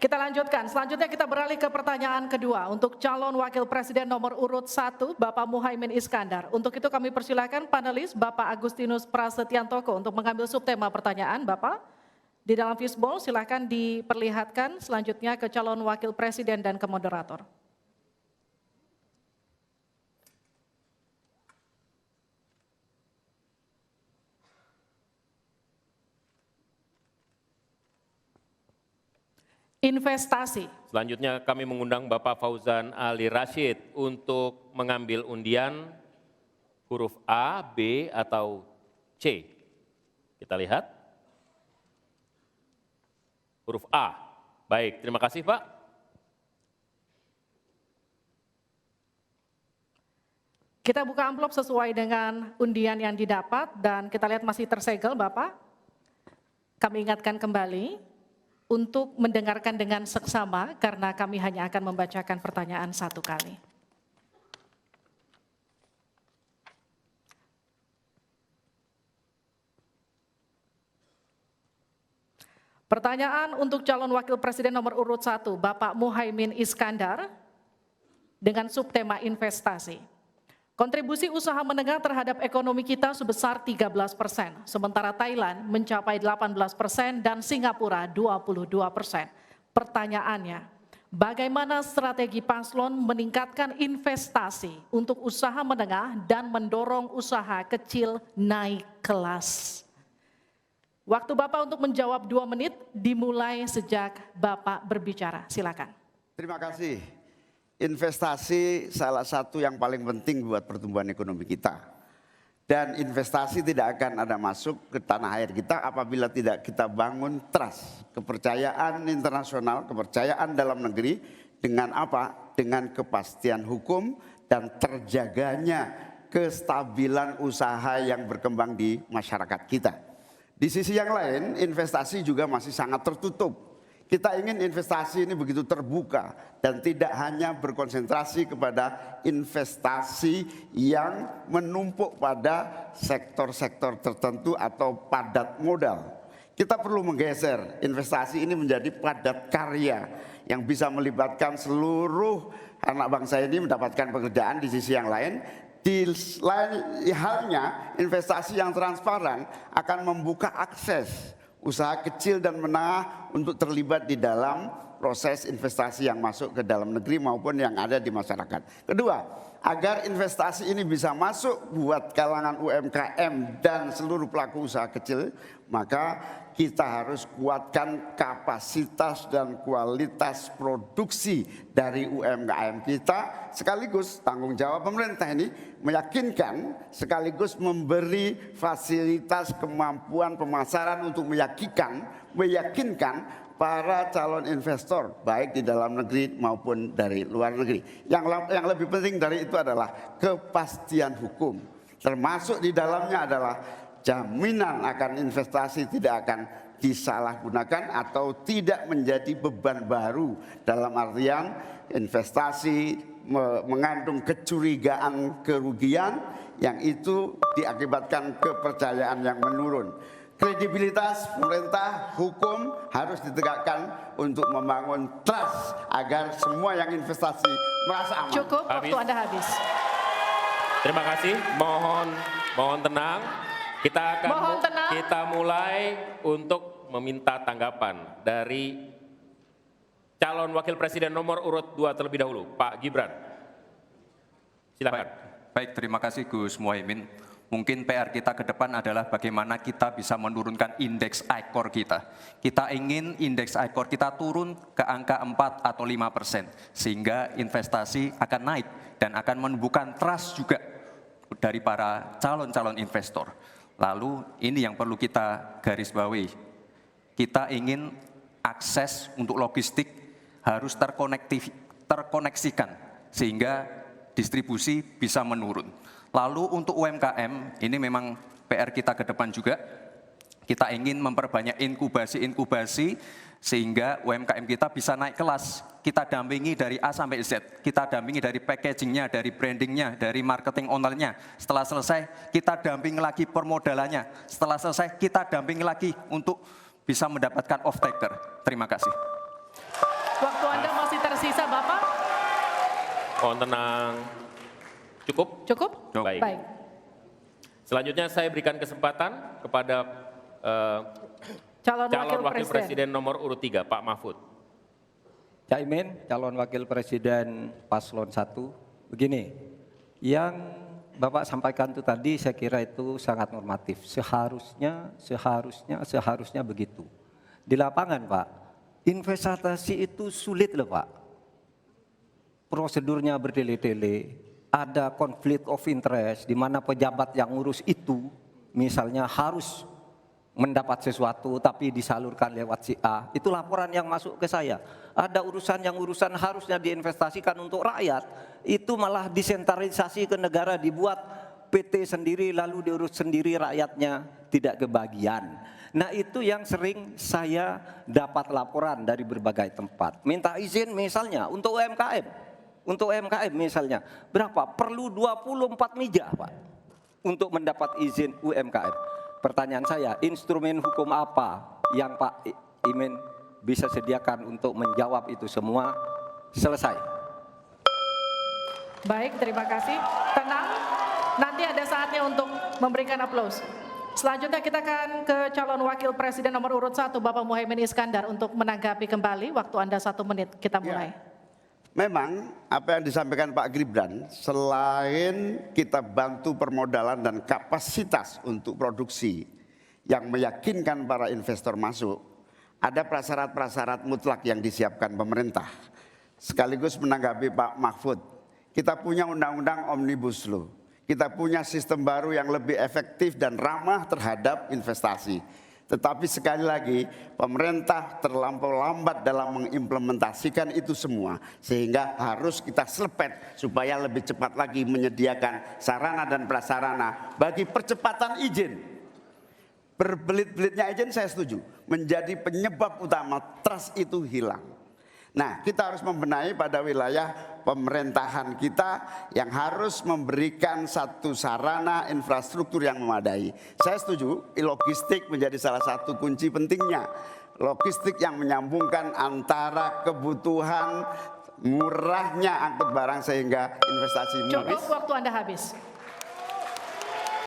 Kita lanjutkan. Selanjutnya kita beralih ke pertanyaan kedua untuk calon wakil presiden nomor urut 1, Bapak Muhaimin Iskandar. Untuk itu kami persilakan panelis Bapak Agustinus Prasetyantoko untuk mengambil subtema pertanyaan. Bapak, di dalam fishbowl silakan diperlihatkan selanjutnya ke calon wakil presiden dan ke moderator. Investasi. Selanjutnya kami mengundang Bapak Fauzan Ali Rashid untuk mengambil undian huruf A, B, atau C. Kita lihat. Huruf A. Baik, terima kasih Pak. Kita buka amplop sesuai dengan undian yang didapat dan kita lihat masih tersegel Bapak. Kami ingatkan kembali untuk mendengarkan dengan seksama karena kami hanya akan membacakan pertanyaan satu kali. Pertanyaan untuk calon wakil presiden nomor urut 1, Bapak Muhaimin Iskandar dengan subtema investasi. Kontribusi usaha menengah terhadap ekonomi kita sebesar 13%, sementara Thailand mencapai 18% dan Singapura 22%. Pertanyaannya, bagaimana strategi paslon meningkatkan investasi untuk usaha menengah dan mendorong usaha kecil naik kelas? Waktu Bapak untuk menjawab 2 menit dimulai sejak Bapak berbicara. Silakan. Terima kasih. Investasi salah satu yang paling penting buat pertumbuhan ekonomi kita. Dan investasi tidak akan ada masuk ke tanah air kita apabila tidak kita bangun trust, kepercayaan internasional, kepercayaan dalam negeri dengan apa? Dengan kepastian hukum dan terjaganya kestabilan usaha yang berkembang di masyarakat kita. Di sisi yang lain, investasi juga masih sangat tertutup. Kita ingin investasi ini begitu terbuka dan tidak hanya berkonsentrasi kepada investasi yang menumpuk pada sektor-sektor tertentu atau padat modal. Kita perlu menggeser investasi ini menjadi padat karya yang bisa melibatkan seluruh anak bangsa ini mendapatkan pekerjaan. Di sisi yang lain, di lain halnya investasi yang transparan akan membuka akses usaha kecil dan menengah untuk terlibat di dalam proses investasi yang masuk ke dalam negeri maupun yang ada di masyarakat. Kedua, agar investasi ini bisa masuk buat kalangan UMKM dan seluruh pelaku usaha kecil, maka kita harus kuatkan kapasitas dan kualitas produksi dari UMKM kita, sekaligus tanggung jawab pemerintah ini meyakinkan sekaligus memberi fasilitas kemampuan pemasaran untuk meyakinkan para calon investor baik di dalam negeri maupun dari luar negeri. Yang lebih penting dari itu adalah kepastian hukum, termasuk di dalamnya adalah jaminan akan investasi tidak akan disalahgunakan atau tidak menjadi beban baru, dalam artian investasi mengandung kecurigaan kerugian yang itu diakibatkan kepercayaan yang menurun. Kredibilitas pemerintah, hukum harus ditegakkan untuk membangun trust agar semua yang investasi merasa aman. Cukup, waktu Anda habis. Terima kasih, mohon tenang. Kita mulai untuk meminta tanggapan dari calon wakil presiden nomor urut 2 terlebih dahulu, Pak Gibran. Silakan. Baik, terima kasih Gus Muhaimin. Mungkin PR kita ke depan adalah bagaimana kita bisa menurunkan indeks ICOR kita. Kita ingin indeks ICOR kita turun ke angka 4 atau 5%, sehingga investasi akan naik dan akan menumbuhkan trust juga dari para calon-calon investor. Lalu ini yang perlu kita garis bawahi. Kita ingin akses untuk logistik harus terkoneksikan sehingga distribusi bisa menurun. Lalu untuk UMKM ini memang PR kita ke depan juga. Kita ingin memperbanyak inkubasi sehingga UMKM kita bisa naik kelas. Kita dampingi dari A sampai Z, kita dampingi dari packagingnya, dari brandingnya, dari marketing ownernya. Setelah selesai, kita dampingi lagi permodalannya. Setelah selesai, kita dampingi lagi untuk bisa mendapatkan off-taker. Terima kasih. Mohon tenang. Cukup? Cukup? Cukup. Baik. Baik. Selanjutnya saya berikan kesempatan kepada Calon calon Wakil Wakil Presiden nomor urut 3, Pak Mahfud. Caimin, calon wakil presiden paslon 1. Begini, yang Bapak sampaikan itu tadi saya kira itu sangat normatif. Seharusnya begitu. Di lapangan Pak, investasi itu sulit loh Pak. Prosedurnya bertele-tele, ada konflik of interest di mana pejabat yang ngurus itu misalnya harus mendapat sesuatu tapi disalurkan lewat si A. Itu laporan yang masuk ke saya. Ada urusan harusnya diinvestasikan untuk rakyat, itu malah disentralisasi ke negara, dibuat PT sendiri lalu diurus sendiri, rakyatnya tidak kebagian. Nah itu yang sering saya dapat laporan dari berbagai tempat. Minta izin misalnya untuk UMKM. Untuk UMKM misalnya, berapa? Perlu 24 meja Pak untuk mendapat izin UMKM. Pertanyaan saya, instrumen hukum apa yang Pak Imin bisa sediakan untuk menjawab itu semua? Selesai. Baik, terima kasih. Tenang, nanti ada saatnya untuk memberikan aplaus. Selanjutnya kita akan ke calon wakil presiden nomor urut 1, Bapak Muhaimin Iskandar, untuk menanggapi kembali. Waktu Anda 1 menit, kita mulai. Memang apa yang disampaikan Pak Gibran, selain kita bantu permodalan dan kapasitas untuk produksi yang meyakinkan para investor masuk, ada prasyarat-prasyarat mutlak yang disiapkan pemerintah. Sekaligus menanggapi Pak Mahfud, kita punya undang-undang Omnibus Law, kita punya sistem baru yang lebih efektif dan ramah terhadap investasi. Tetapi sekali lagi, pemerintah terlampau lambat dalam mengimplementasikan itu semua. Sehingga harus kita selepet supaya lebih cepat lagi menyediakan sarana dan prasarana bagi percepatan izin. Berbelit-belitnya izin saya setuju, menjadi penyebab utama trust itu hilang. Nah, kita harus membenahi pada wilayah pemerintahan kita yang harus memberikan satu sarana infrastruktur yang memadai. Saya setuju, logistik menjadi salah satu kunci pentingnya. Logistik yang menyambungkan antara kebutuhan murahnya angkut barang sehingga investasi Cukup, waktu Anda habis.